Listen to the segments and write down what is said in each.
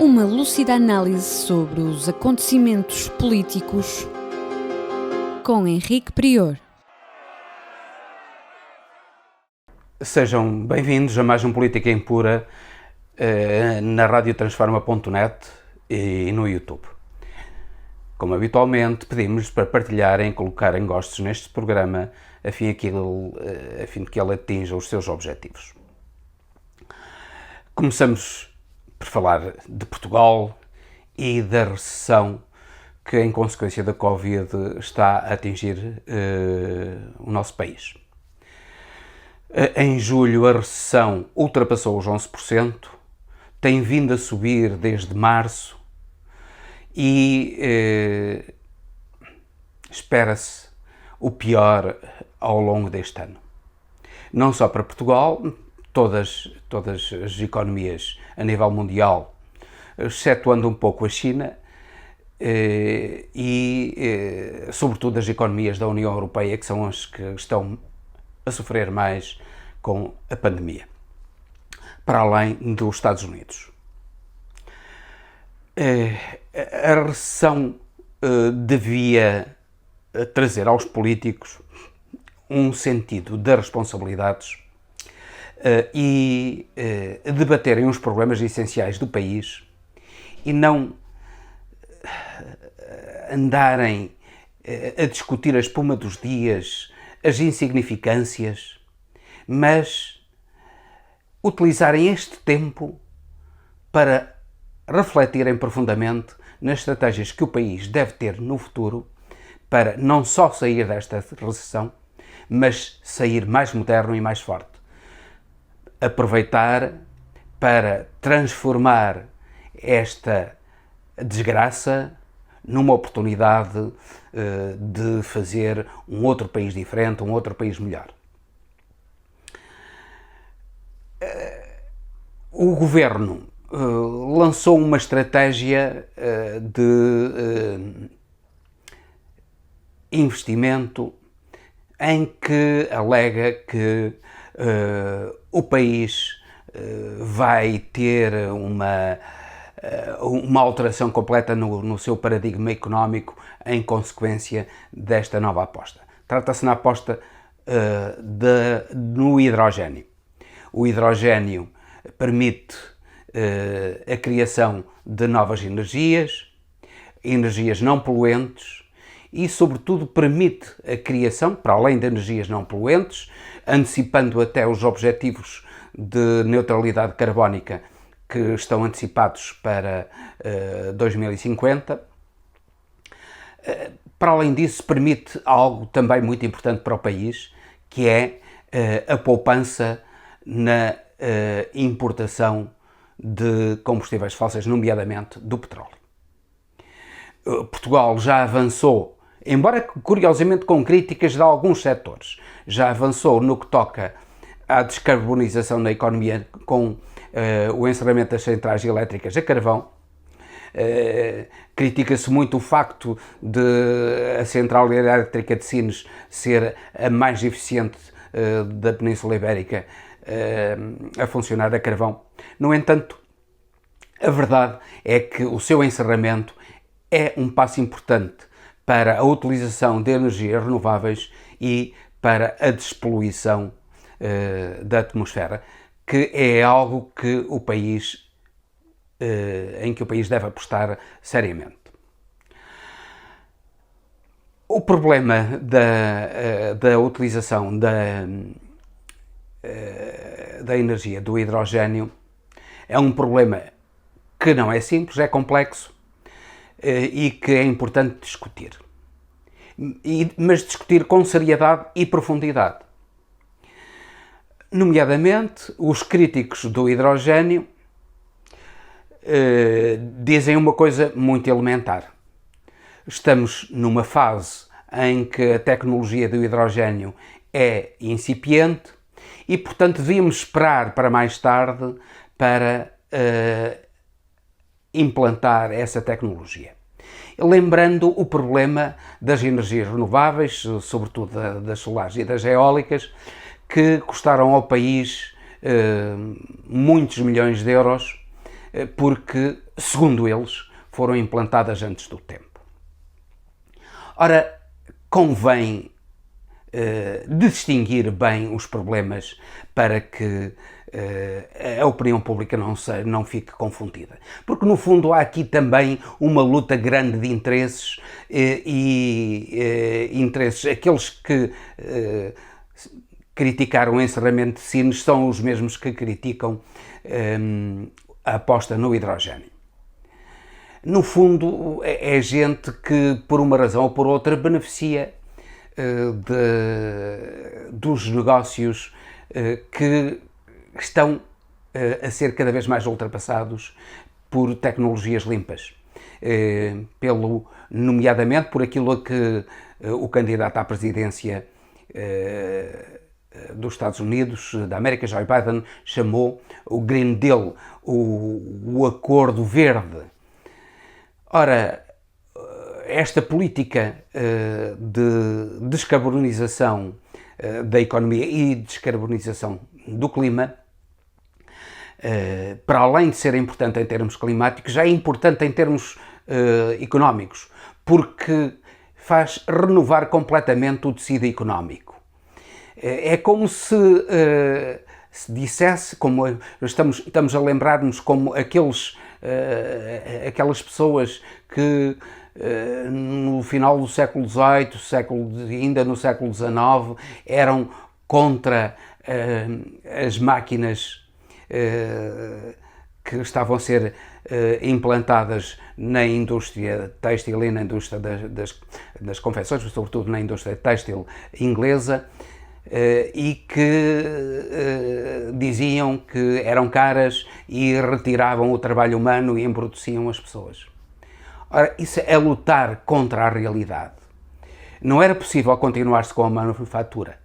Uma lúcida análise sobre os acontecimentos políticos com Henrique Prior. Sejam bem-vindos a mais um Política Impura na radiotransforma.net e no YouTube. Como habitualmente, pedimos para partilharem e colocarem gostos neste programa a fim de que ele atinja os seus objetivos. Começamos por falar de Portugal e da recessão que, em consequência da Covid, está a atingir o nosso país. Em julho, a recessão ultrapassou os 11%, tem vindo a subir desde março e espera-se o pior ao longo deste ano. Não só para Portugal, todas as economias a nível mundial, excetuando um pouco a China, sobretudo as economias da União Europeia, que são as que estão a sofrer mais com a pandemia, para além dos Estados Unidos. A recessão devia trazer aos políticos um sentido das responsabilidades e debaterem os problemas essenciais do país e não andarem a discutir a espuma dos dias, as insignificâncias, mas utilizarem este tempo para refletirem profundamente nas estratégias que o país deve ter no futuro para não só sair desta recessão, mas sair mais moderno e mais forte. Aproveitar para transformar esta desgraça numa oportunidade de fazer um outro país diferente, um outro país melhor. O governo lançou uma estratégia de investimento em que alega que o país vai ter uma alteração completa no seu paradigma económico em consequência desta nova aposta. Trata-se na aposta no hidrogénio. O hidrogénio permite a criação de novas energias não poluentes e, sobretudo, permite a criação, para além de energias não poluentes, antecipando até os objetivos de neutralidade carbónica que estão antecipados para 2050. Para além disso, permite algo também muito importante para o país, que é a poupança na importação de combustíveis fósseis, nomeadamente do petróleo. Portugal já avançou, embora curiosamente com críticas de alguns setores, já avançou no que toca à descarbonização na economia com o encerramento das centrais elétricas a carvão. Critica-se muito o facto de a central elétrica de Sines ser a mais eficiente da Península Ibérica a funcionar a carvão. No entanto, a verdade é que o seu encerramento é um passo importante para a utilização de energias renováveis e para a despoluição da atmosfera, que é algo que em que o país deve apostar seriamente. O problema da utilização da energia do hidrogénio é um problema que não é simples, é complexo e que é importante discutir. Mas discutir com seriedade e profundidade. Nomeadamente, os críticos do hidrogénio dizem uma coisa muito elementar. Estamos numa fase em que a tecnologia do hidrogénio é incipiente e, portanto, devíamos esperar para mais tarde para implantar essa tecnologia. Lembrando o problema das energias renováveis, sobretudo das solares e das eólicas, que custaram ao país muitos milhões de euros porque, segundo eles, foram implantadas antes do tempo. Ora, convém distinguir bem os problemas para que a opinião pública não fique confundida. Porque, no fundo, há aqui também uma luta grande de interesses interesses. Aqueles que criticaram o encerramento de Sines são os mesmos que criticam a aposta no hidrogênio. No fundo, é gente que, por uma razão ou por outra, beneficia dos negócios que estão a ser cada vez mais ultrapassados por tecnologias limpas, nomeadamente por aquilo a que o candidato à presidência dos Estados Unidos da América, Joe Biden, chamou o Green Deal, o Acordo Verde. Ora, esta política de descarbonização da economia e descarbonização do clima, para além de ser importante em termos climáticos, já é importante em termos económicos, porque faz renovar completamente o tecido económico. É como se dissesse, como estamos a lembrar-nos como aquelas pessoas que no final do século XVIII, ainda no século XIX, eram contra as máquinas que estavam a ser implantadas na indústria têxtil e na indústria das confecções, sobretudo na indústria têxtil inglesa, e que diziam que eram caras e retiravam o trabalho humano e embruteciam as pessoas. Ora, isso é lutar contra a realidade. Não era possível continuar-se com a manufatura.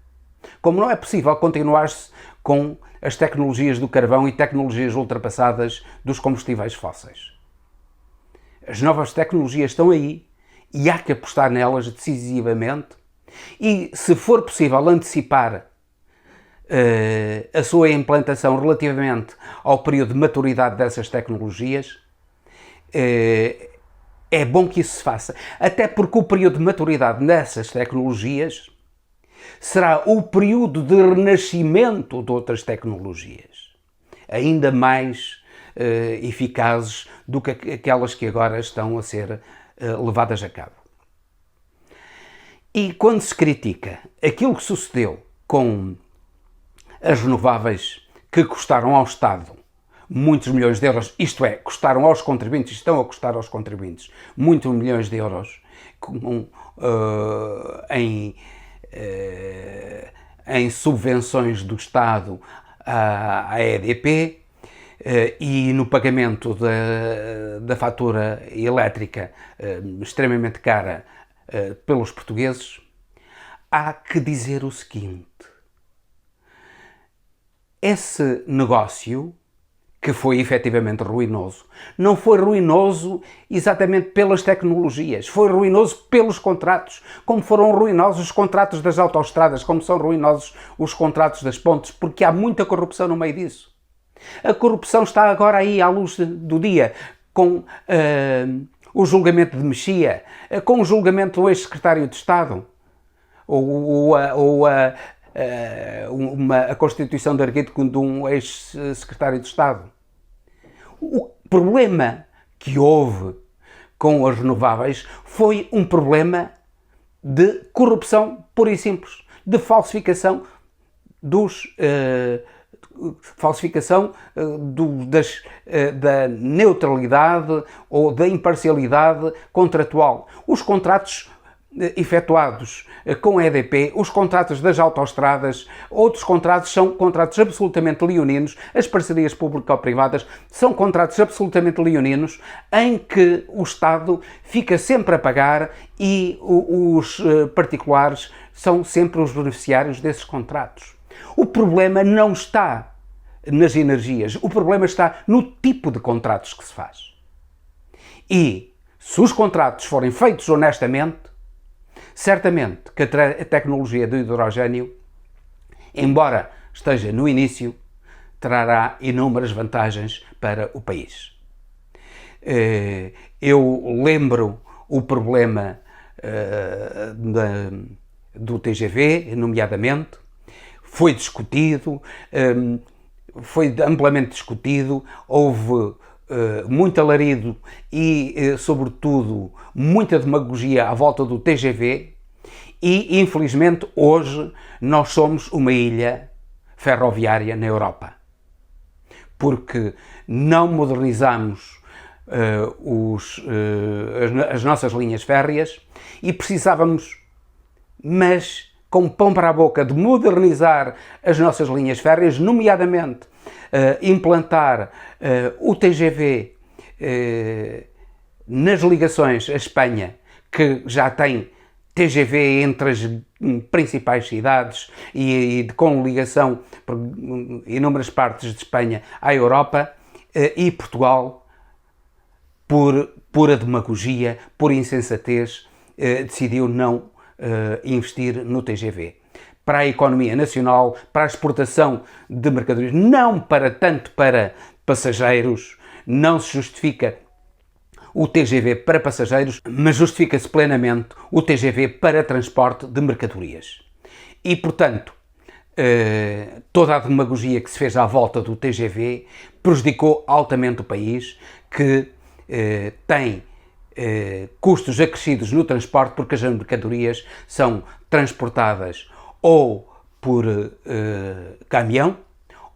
Como não é possível continuar-se com as tecnologias do carvão e tecnologias ultrapassadas dos combustíveis fósseis. As novas tecnologias estão aí e há que apostar nelas decisivamente e, se for possível, antecipar a sua implantação relativamente ao período de maturidade dessas tecnologias. É bom que isso se faça, até porque o período de maturidade dessas tecnologias será o período de renascimento de outras tecnologias, ainda mais eficazes do que aquelas que agora estão a ser levadas a cabo. E quando se critica aquilo que sucedeu com as renováveis que custaram ao Estado muitos milhões de euros, isto é, custaram aos contribuintes, estão a custar aos contribuintes muitos milhões de euros em subvenções do Estado à EDP e no pagamento da fatura elétrica extremamente cara pelos portugueses, há que dizer o seguinte: esse negócio, que foi efetivamente ruinoso, não foi ruinoso exatamente pelas tecnologias, foi ruinoso pelos contratos, como foram ruinosos os contratos das autoestradas, como são ruinosos os contratos das pontes, porque há muita corrupção no meio disso. A corrupção está agora aí à luz do dia, com o julgamento de Mexia, com o julgamento do ex-secretário de Estado, a constituição de arguido de um ex-secretário de Estado. O problema que houve com as renováveis foi um problema de corrupção pura e simples, de falsificação da neutralidade ou da imparcialidade contratual. Os contratos efetuados com a EDP, os contratos das autoestradas, outros contratos são contratos absolutamente leoninos, as parcerias público-privadas são contratos absolutamente leoninos, em que o Estado fica sempre a pagar e os particulares são sempre os beneficiários desses contratos. O problema não está nas energias, o problema está no tipo de contratos que se faz. E, se os contratos forem feitos honestamente, certamente que a tecnologia do hidrogênio, embora esteja no início, trará inúmeras vantagens para o país. Eu lembro o problema do TGV, nomeadamente, foi discutido, foi amplamente discutido, houve muito alarido e, sobretudo, muita demagogia à volta do TGV e, infelizmente, hoje nós somos uma ilha ferroviária na Europa, porque não modernizamos as nossas linhas férreas e precisávamos, mas com pão para a boca, de modernizar as nossas linhas férreas, nomeadamente implantar o TGV nas ligações à Espanha, que já tem TGV entre as principais cidades e com ligação por inúmeras partes de Espanha à Europa, e Portugal, por pura demagogia, por insensatez, decidiu não investir no TGV. Para a economia nacional, para a exportação de mercadorias, não para tanto para passageiros, não se justifica o TGV para passageiros, mas justifica-se plenamente o TGV para transporte de mercadorias. E, portanto, toda a demagogia que se fez à volta do TGV prejudicou altamente o país, que tem custos acrescidos no transporte, porque as mercadorias são transportadas ou por caminhão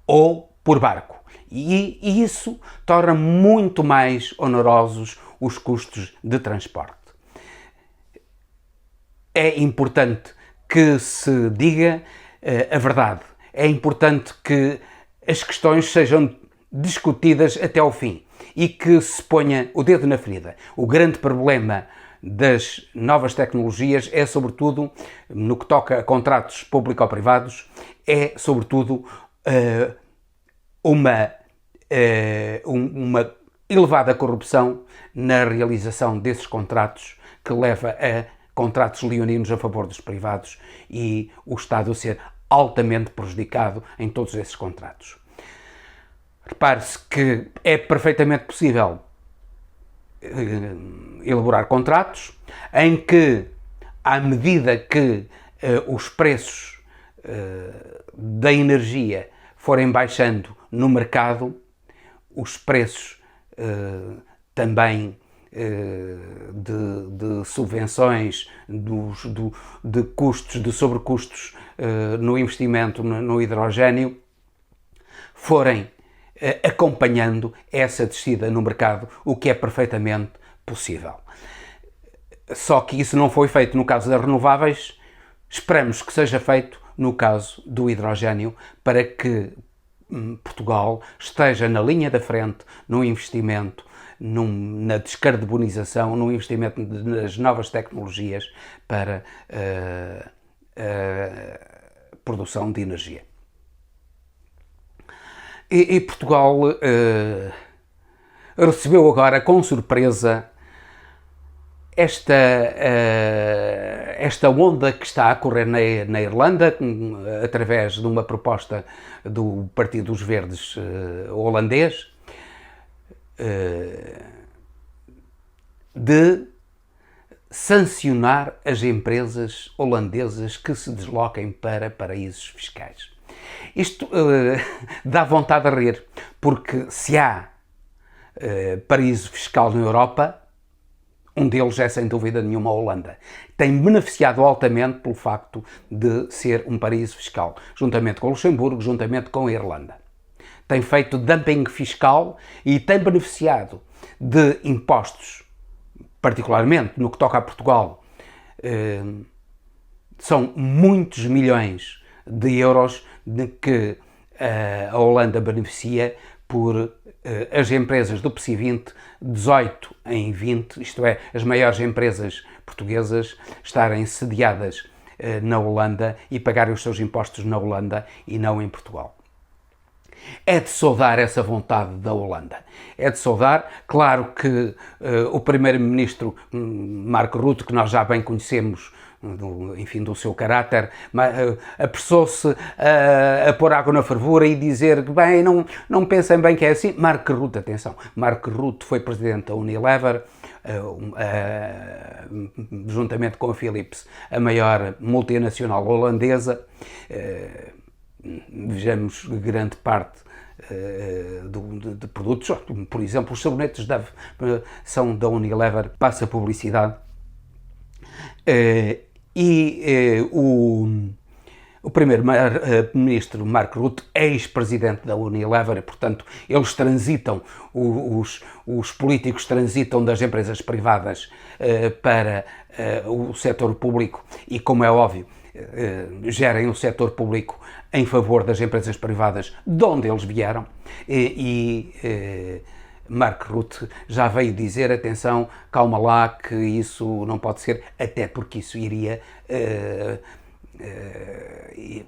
ou por barco. E isso torna muito mais onerosos os custos de transporte. É importante que se diga a verdade. É importante que as questões sejam discutidas até ao fim e que se ponha o dedo na ferida. O grande problema das novas tecnologias é, sobretudo, no que toca a contratos público-privados, é, sobretudo, uma elevada corrupção na realização desses contratos, que leva a contratos leoninos a favor dos privados e o Estado a ser altamente prejudicado em todos esses contratos. Repare-se que é perfeitamente possível elaborar contratos em que, à medida que os preços da energia forem baixando no mercado, os preços também de subvenções, de custos, de sobrecustos no investimento no hidrogênio, forem acompanhando essa descida no mercado, o que é perfeitamente possível. Só que isso não foi feito no caso das renováveis, esperamos que seja feito no caso do hidrogênio, para que Portugal esteja na linha da frente no investimento, na descarbonização, no investimento nas novas tecnologias para a produção de energia. E Portugal recebeu agora com surpresa esta onda que está a correr na Irlanda, através de uma proposta do Partido dos Verdes holandês, de sancionar as empresas holandesas que se desloquem para paraísos fiscais. Isto dá vontade de rir, porque se há paraíso fiscal na Europa, um deles é, sem dúvida nenhuma, a Holanda. Tem beneficiado altamente pelo facto de ser um paraíso fiscal, juntamente com o Luxemburgo, juntamente com a Irlanda. Tem feito dumping fiscal e tem beneficiado de impostos, particularmente no que toca a Portugal. São muitos milhões de euros de que a Holanda beneficia por as empresas do PSI 20, 18 em 20, isto é, as maiores empresas portuguesas estarem sediadas na Holanda e pagarem os seus impostos na Holanda e não em Portugal. É de saudar essa vontade da Holanda. É de saudar, claro que o primeiro-ministro Mark Rutte, que nós já bem conhecemos enfim, do seu caráter, apressou-se a pôr água na fervura e dizer que, bem, não pensem bem que é assim. Mark Rutte, atenção, Mark Rutte foi presidente da Unilever, juntamente com a Philips, a maior multinacional holandesa. Vejamos grande parte de produtos, por exemplo, os sabonetes Dove são da Unilever, passa publicidade. O primeiro-ministro Mark Rutte, ex-presidente da Unilever, e, portanto, eles transitam, os políticos transitam das empresas privadas para o setor público e, como é óbvio, gerem o setor público em favor das empresas privadas de onde eles vieram. Mark Rutte já veio dizer, atenção, calma lá, que isso não pode ser, até porque isso iria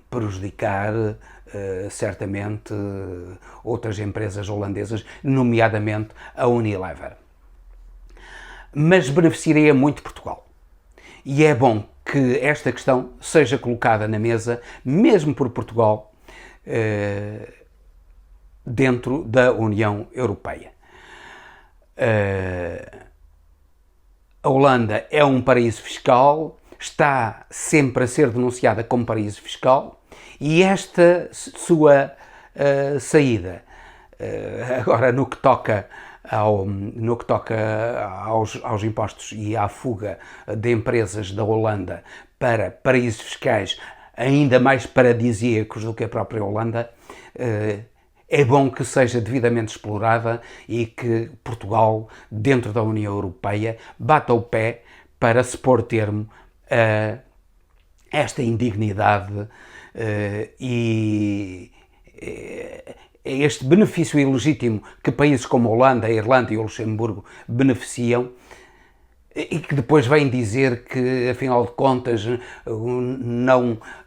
prejudicar certamente outras empresas holandesas, nomeadamente a Unilever. Mas beneficiaria muito Portugal. E é bom que esta questão seja colocada na mesa, mesmo por Portugal, dentro da União Europeia. A Holanda é um paraíso fiscal, está sempre a ser denunciada como paraíso fiscal, e esta sua saída, agora no que toca aos impostos e à fuga de empresas da Holanda para paraísos fiscais ainda mais paradisíacos do que a própria Holanda, é bom que seja devidamente explorada e que Portugal, dentro da União Europeia, bata o pé para se pôr termo a esta indignidade e este benefício ilegítimo que países como a Holanda, a Irlanda e o Luxemburgo beneficiam, e que depois vêm dizer que, afinal de contas,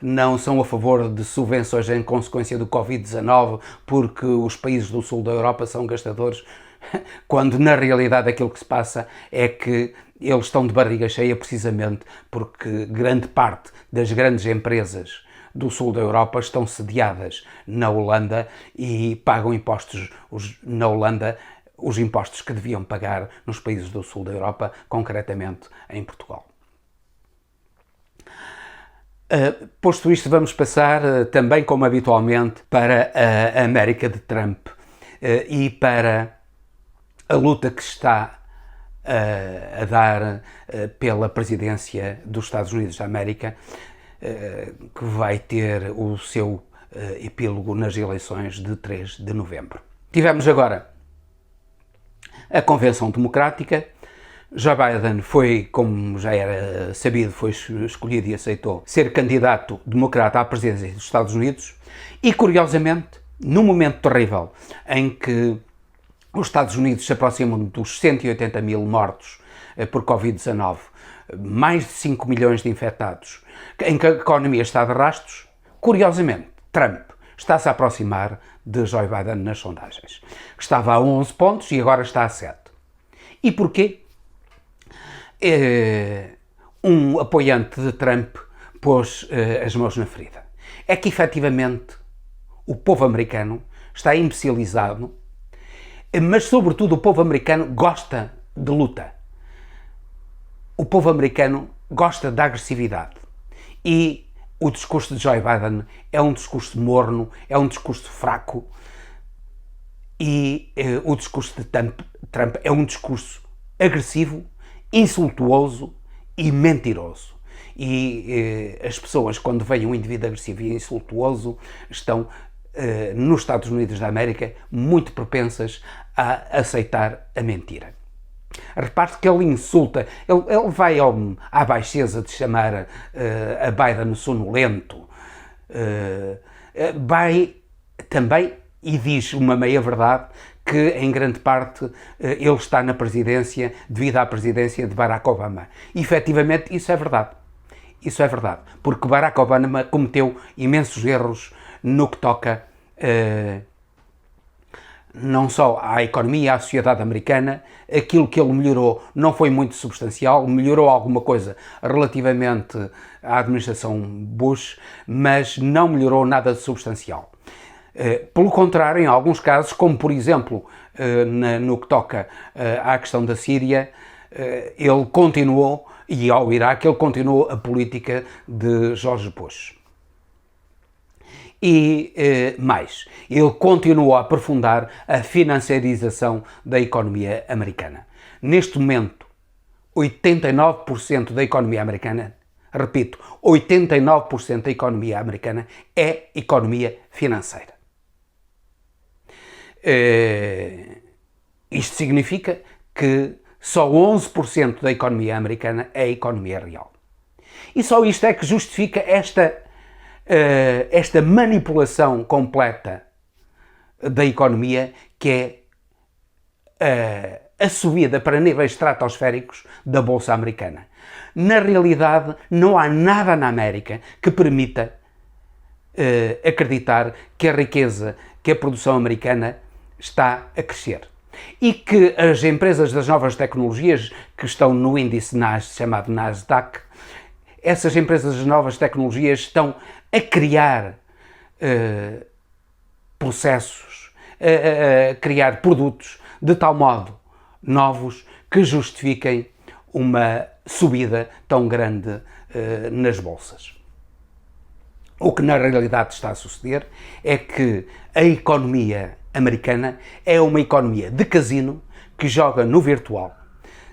não são a favor de subvenções em consequência do Covid-19 porque os países do sul da Europa são gastadores, quando na realidade aquilo que se passa é que eles estão de barriga cheia precisamente porque grande parte das grandes empresas do sul da Europa estão sediadas na Holanda e pagam impostos na Holanda, os impostos que deviam pagar nos países do sul da Europa, concretamente em Portugal. Posto isto, vamos passar também, como habitualmente, para a América de Trump e para a luta que está a dar pela presidência dos Estados Unidos da América, que vai ter o seu epílogo nas eleições de 3 de novembro. Tivemos agora a Convenção Democrática. Joe Biden foi, como já era sabido, foi escolhido e aceitou ser candidato democrata à presidência dos Estados Unidos e, curiosamente, num momento terrível em que os Estados Unidos se aproximam dos 180 mil mortos por Covid-19, mais de 5 milhões de infectados, em que a economia está de rastros, curiosamente, Trump está-se a aproximar de Joe Biden nas sondagens. Estava a 11 pontos e agora está a 7. E porquê? Um apoiante de Trump pôs as mãos na ferida. É que, efetivamente, o povo americano está imbecilizado, mas, sobretudo, o povo americano gosta de luta. O povo americano gosta da agressividade. E o discurso de Joe Biden é um discurso morno, é um discurso fraco, e o discurso de Trump é um discurso agressivo, insultuoso e mentiroso. E as pessoas, quando veem um indivíduo agressivo e insultuoso, estão, nos Estados Unidos da América, muito propensas a aceitar a mentira. Repare que ele insulta, ele vai à baixeza de chamar a Biden sonolento, vai também e diz uma meia-verdade que, em grande parte, ele está na presidência devido à presidência de Barack Obama. E, efetivamente, isso é verdade. Isso é verdade, porque Barack Obama cometeu imensos erros no que toca não só à economia, à sociedade americana. Aquilo que ele melhorou não foi muito substancial, melhorou alguma coisa relativamente à administração Bush, mas não melhorou nada de substancial. Pelo contrário, em alguns casos, como por exemplo no que toca à questão da Síria, ele continuou, e ao Iraque, ele continuou a política de George Bush. E mais, ele continuou a aprofundar a financiarização da economia americana. Neste momento, 89% da economia americana, repito, 89% da economia americana é economia financeira. Isto significa que só 11% da economia americana é economia real. E só isto é que justifica esta manipulação completa da economia, que é a subida para níveis estratosféricos da Bolsa Americana. Na realidade, não há nada na América que permita acreditar que a riqueza, que a produção americana está a crescer. E que as empresas das novas tecnologias que estão no índice chamado Nasdaq, essas empresas das novas tecnologias estão a criar processos, a criar produtos de tal modo novos que justifiquem uma subida tão grande nas bolsas. O que na realidade está a suceder é que a economia americana é uma economia de casino que joga no virtual.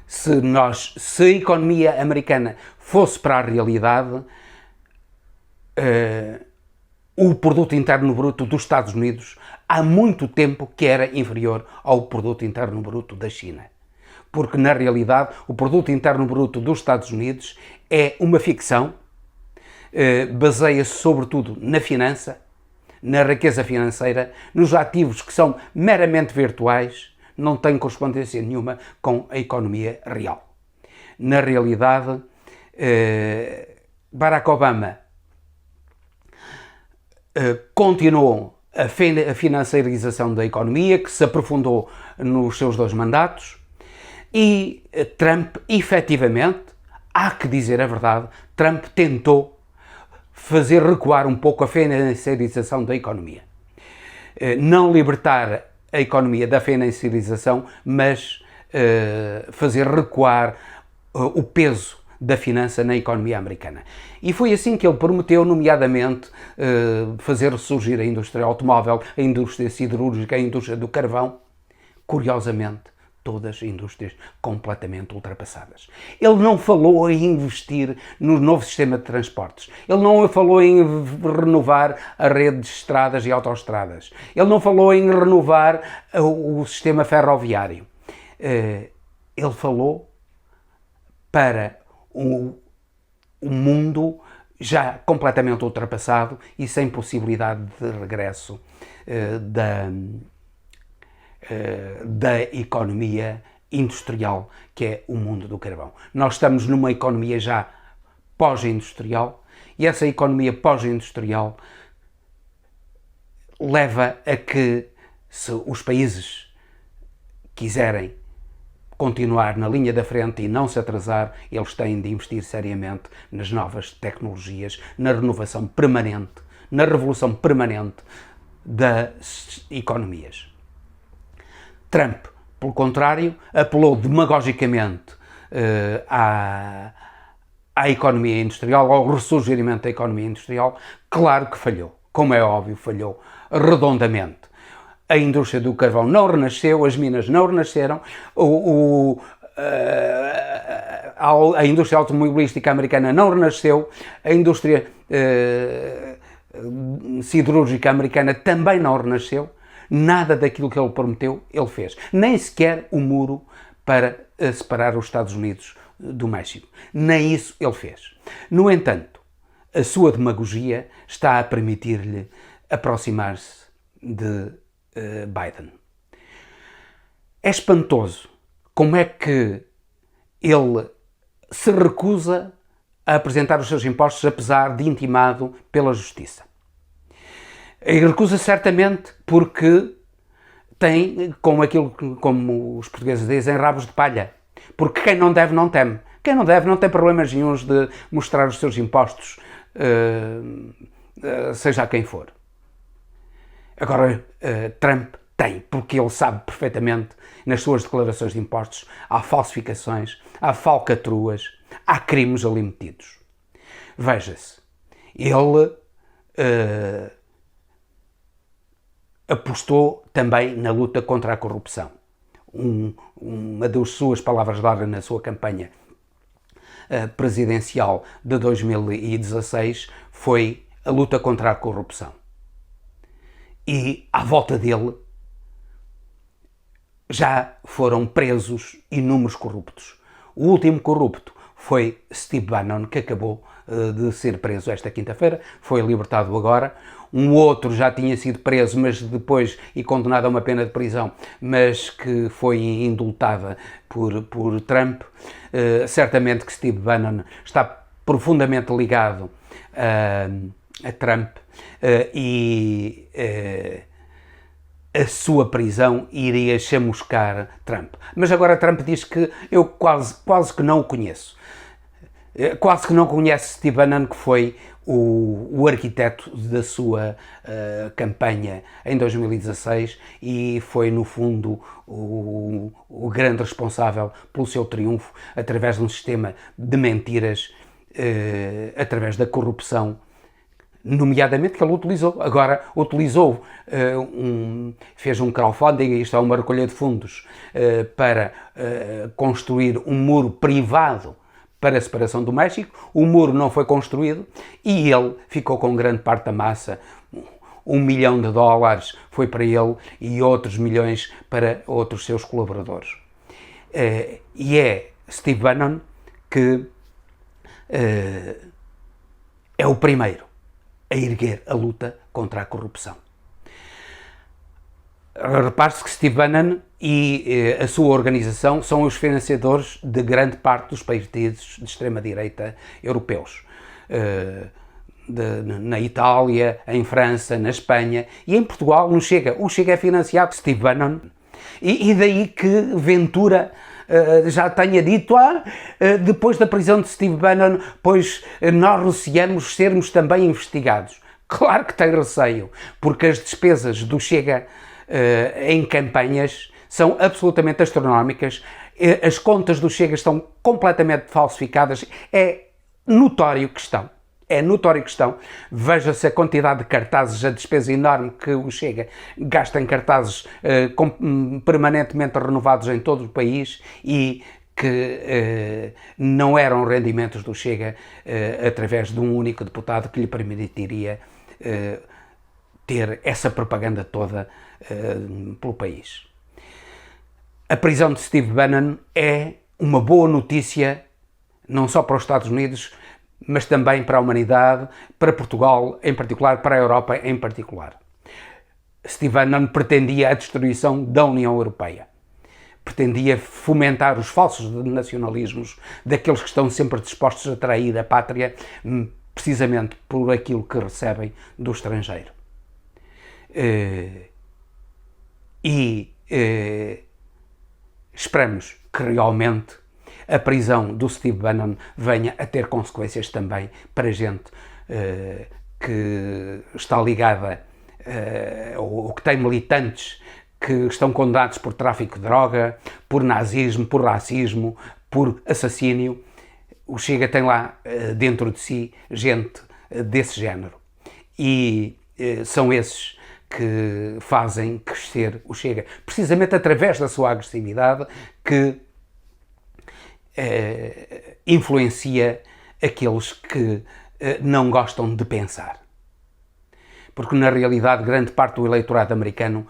Se a economia americana fosse para a realidade, o produto interno bruto dos Estados Unidos há muito tempo que era inferior ao produto interno bruto da China. Porque na realidade o produto interno bruto dos Estados Unidos é uma ficção, baseia-se sobretudo na finança, na riqueza financeira, nos ativos que são meramente virtuais, não tem correspondência nenhuma com a economia real. Na realidade, Barack Obama continuou a financiarização da economia, que se aprofundou nos seus 2 mandatos, e Trump, efetivamente, há que dizer a verdade, Trump tentou fazer recuar um pouco a financiarização da economia. Não libertar a economia da financiarização, mas fazer recuar o peso da finança na economia americana. E foi assim que ele prometeu, nomeadamente, fazer ressurgir a indústria automóvel, a indústria siderúrgica, a indústria do carvão. Curiosamente, todas indústrias completamente ultrapassadas. Ele não falou em investir no novo sistema de transportes. Ele não falou em renovar a rede de estradas e autoestradas. Ele não falou em renovar o sistema ferroviário. Ele falou para um mundo já completamente ultrapassado e sem possibilidade de regresso da economia industrial, que é o mundo do carvão. Nós estamos numa economia já pós-industrial e essa economia pós-industrial leva a que, se os países quiserem continuar na linha da frente e não se atrasar, eles têm de investir seriamente nas novas tecnologias, na renovação permanente, na revolução permanente das economias. Trump, pelo contrário, apelou demagogicamente à economia industrial, ao ressurgimento da economia industrial. Claro que falhou, como é óbvio, falhou redondamente. A indústria do carvão não renasceu, as minas não renasceram, a indústria automobilística americana não renasceu, a indústria siderúrgica americana também não renasceu. Nada daquilo que ele prometeu, ele fez. Nem sequer o muro para separar os Estados Unidos do México. Nem isso ele fez. No entanto, a sua demagogia está a permitir-lhe aproximar-se de Biden. É espantoso como é que ele se recusa a apresentar os seus impostos, apesar de intimado pela Justiça. E recusa certamente porque tem, como os portugueses dizem, rabos de palha. Porque quem não deve não teme. Quem não deve não tem problemas nenhuns de mostrar os seus impostos, seja a quem for. Agora, Trump tem, porque ele sabe perfeitamente, nas suas declarações de impostos, há falsificações, há falcatruas, há crimes ali metidos. Veja-se, ele apostou também na luta contra a corrupção. Uma das suas palavras de ordem na sua campanha presidencial de 2016 foi a luta contra a corrupção. E à volta dele já foram presos inúmeros corruptos. O último corrupto foi Steve Bannon, que acabou de ser preso esta quinta-feira, foi libertado agora. Um outro já tinha sido preso, mas depois e condenado a uma pena de prisão, mas que foi indultada por Trump. Certamente que Steve Bannon está profundamente ligado a Trump e a sua prisão iria chamuscar Trump. Mas agora Trump diz que eu quase que não o conheço. Quase que não conhece Steve Bannon, que foi o arquiteto da sua campanha em 2016 e foi, no fundo, o grande responsável pelo seu triunfo através de um sistema de mentiras, através da corrupção, nomeadamente que ele utilizou. Agora utilizou, fez um crowdfunding, isto é uma recolha de fundos, para construir um muro privado para a separação do México. O muro não foi construído e ele ficou com grande parte da massa. $1 milhão foi para ele e outros milhões para outros seus colaboradores. E é Steve Bannon que é o primeiro a erguer a luta contra a corrupção. Repare-se que Steve Bannon e a sua organização são os financiadores de grande parte dos partidos de extrema-direita europeus. Na Itália, em França, na Espanha e em Portugal, no Chega. O Chega é financiado por Steve Bannon. E daí que Ventura já tenha dito, depois da prisão de Steve Bannon, pois nós receamos sermos também investigados. Claro que tem receio, porque as despesas do Chega em campanhas são absolutamente astronómicas, as contas do Chega estão completamente falsificadas, é notório que estão. Veja-se a quantidade de cartazes, a despesa enorme que o Chega gasta em cartazes permanentemente renovados em todo o país e que não eram rendimentos do Chega através de um único deputado que lhe permitiria ter essa propaganda toda pelo país. A prisão de Steve Bannon é uma boa notícia, não só para os Estados Unidos, mas também para a humanidade, para Portugal em particular, para a Europa em particular. Steve Bannon pretendia a destruição da União Europeia. Pretendia fomentar os falsos nacionalismos daqueles que estão sempre dispostos a trair a pátria, precisamente por aquilo que recebem do estrangeiro. Esperamos que realmente a prisão do Steve Bannon venha a ter consequências também para gente que está ligada ou que tem militantes que estão condenados por tráfico de droga, por nazismo, por racismo, por assassínio. O Chega tem lá dentro de si gente desse género. E são esses que fazem crescer o Chega, precisamente através da sua agressividade, que influencia aqueles que não gostam de pensar. Porque, na realidade, grande parte do eleitorado americano,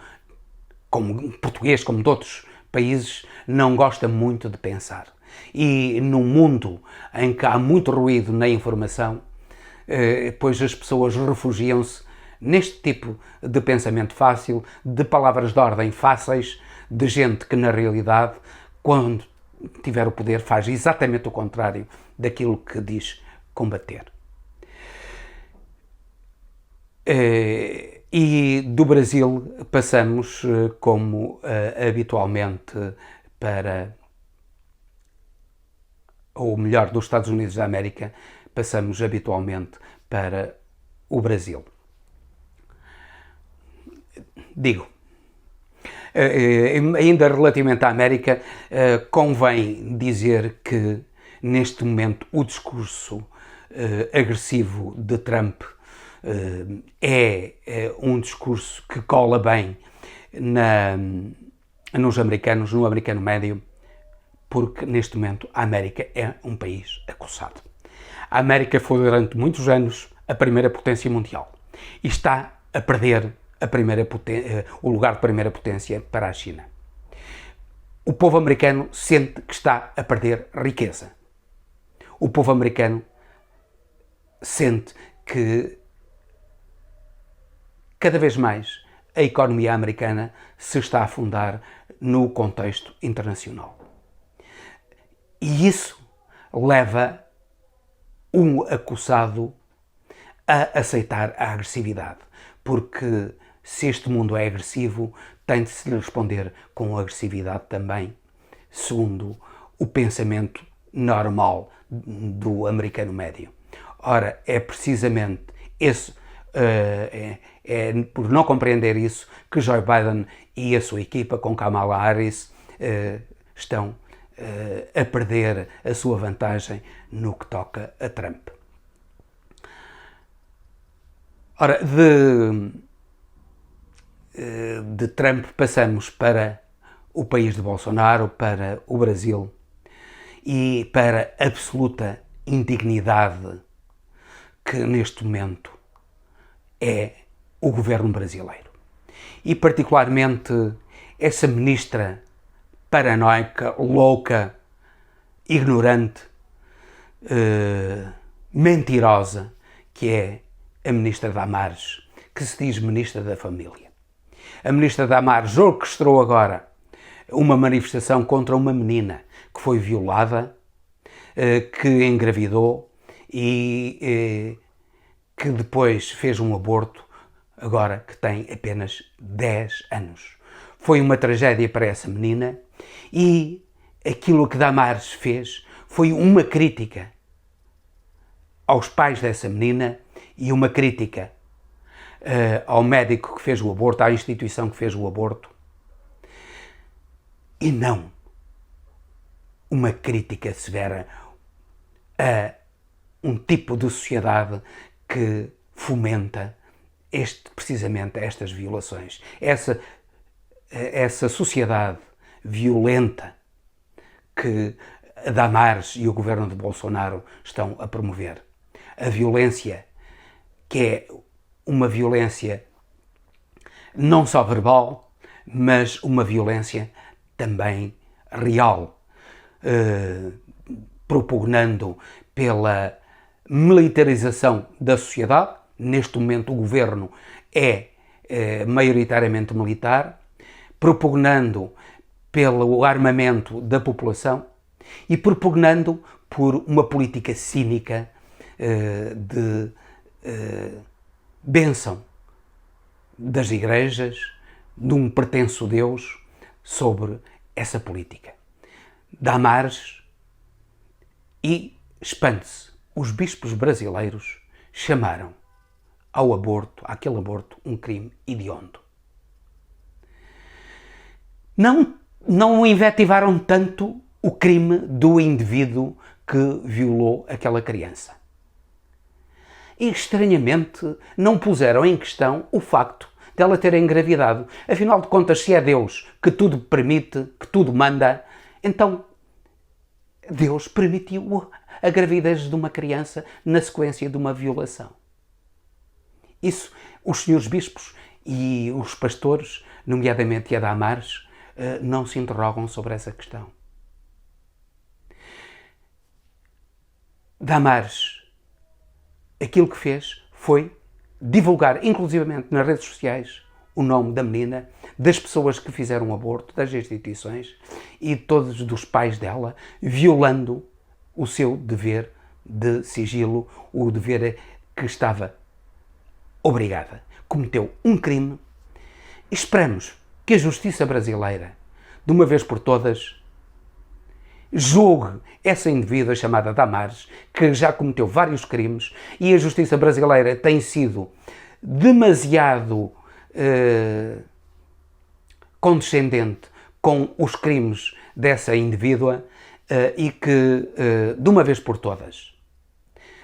como português, como de outros países, não gosta muito de pensar. E num mundo em que há muito ruído na informação, pois as pessoas refugiam-se neste tipo de pensamento fácil, de palavras de ordem fáceis, de gente que, na realidade, quando tiver o poder, faz exatamente o contrário daquilo que diz combater. E do Brasil passamos, como habitualmente, para, ou melhor, dos Estados Unidos da América, passamos habitualmente para o Brasil. Digo, ainda relativamente à América, convém dizer que neste momento o discurso agressivo de Trump é um discurso que cola bem nos americanos, no americano médio, porque neste momento a América é um país acossado. A América foi durante muitos anos a primeira potência mundial e está a perder o lugar de primeira potência para a China. O povo americano sente que está a perder riqueza. O povo americano sente que cada vez mais a economia americana se está a afundar no contexto internacional. E isso leva um acossado a aceitar a agressividade, porque se este mundo é agressivo, tem de se lhe responder com agressividade também, segundo o pensamento normal do americano médio. Ora, é precisamente esse, por não compreender isso, que Joe Biden e a sua equipa, com Kamala Harris, estão a perder a sua vantagem no que toca a Trump. Ora, de Trump passamos para o país de Bolsonaro, para o Brasil e para a absoluta indignidade que neste momento é o governo brasileiro. E particularmente essa ministra paranoica, louca, ignorante, mentirosa, que é a ministra Damares, que se diz ministra da Família. A ministra Damares orquestrou agora uma manifestação contra uma menina que foi violada, que engravidou e que depois fez um aborto, agora que tem apenas 10 anos. Foi uma tragédia para essa menina e aquilo que Damares fez foi uma crítica aos pais dessa menina e uma crítica ao médico que fez o aborto, à instituição que fez o aborto, e não uma crítica severa a um tipo de sociedade que fomenta precisamente estas violações. Essa sociedade violenta que a Damares e o governo de Bolsonaro estão a promover. A violência que é uma violência não só verbal, mas uma violência também real, propugnando pela militarização da sociedade. Neste momento o governo é maioritariamente militar, propugnando pelo armamento da população e propugnando por uma política cínica de bênção das igrejas, de um pretenso Deus sobre essa política. Damares e, espante-se, os bispos brasileiros chamaram àquele aborto, um crime hediondo. Não invectivaram tanto o crime do indivíduo que violou aquela criança. E, estranhamente, não puseram em questão o facto dela ter engravidado. Afinal de contas, se é Deus que tudo permite, que tudo manda, então Deus permitiu a gravidez de uma criança na sequência de uma violação. Isso, os senhores bispos e os pastores, nomeadamente a Damares, não se interrogam sobre essa questão. Damares, aquilo que fez foi divulgar, inclusivamente nas redes sociais, o nome da menina, das pessoas que fizeram o aborto, das instituições e todos dos pais dela, violando o seu dever de sigilo, o dever que estava obrigada, cometeu um crime. Esperamos que a justiça brasileira, de uma vez por todas, julgue essa indivídua chamada Damares, que já cometeu vários crimes, e a justiça brasileira tem sido demasiado condescendente com os crimes dessa indivídua e que, de uma vez por todas,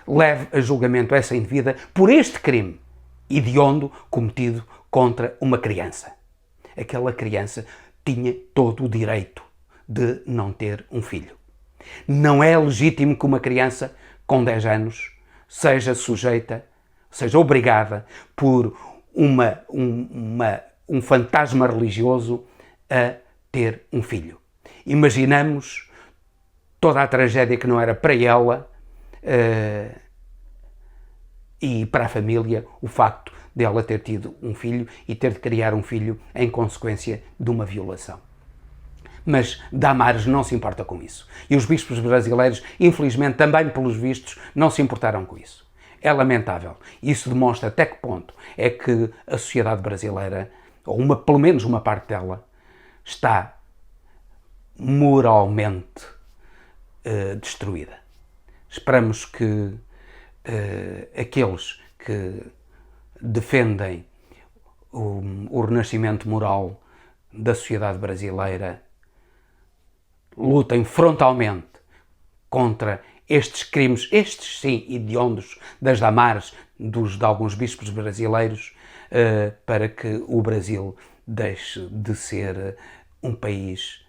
leve a julgamento essa indivídua por este crime hediondo cometido contra uma criança. Aquela criança tinha todo o direito de não ter um filho. Não é legítimo que uma criança com 10 anos seja sujeita, seja obrigada por um fantasma religioso a ter um filho. Imaginamos toda a tragédia que não era para ela e para a família o facto de ela ter tido um filho e ter de criar um filho em consequência de uma violação. Mas Damares não se importa com isso. E os bispos brasileiros, infelizmente, também pelos vistos, não se importaram com isso. É lamentável. Isso demonstra até que ponto é que a sociedade brasileira, ou pelo menos uma parte dela, está moralmente destruída. Esperamos que aqueles que defendem o renascimento moral da sociedade brasileira lutem frontalmente contra estes crimes, estes sim, hediondos, das Damares, de alguns bispos brasileiros, para que o Brasil deixe de ser um país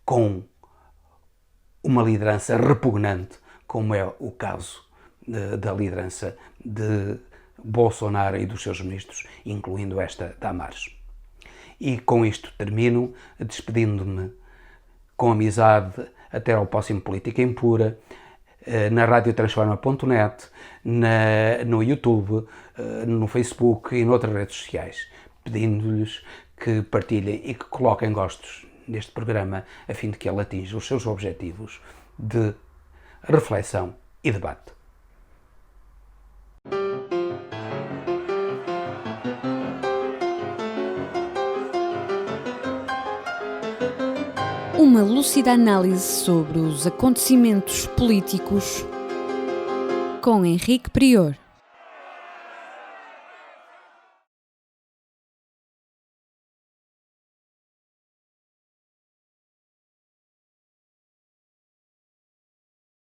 com uma liderança repugnante, como é o caso da liderança de Bolsonaro e dos seus ministros, incluindo esta Damares. E com isto termino, despedindo-me com amizade até ao próximo Política Impura, na radiotransforma.net, no YouTube, no Facebook e noutras redes sociais, pedindo-lhes que partilhem e que coloquem gostos neste programa a fim de que ele atinja os seus objetivos de reflexão e debate. Uma lúcida análise sobre os acontecimentos políticos com Henrique Prior.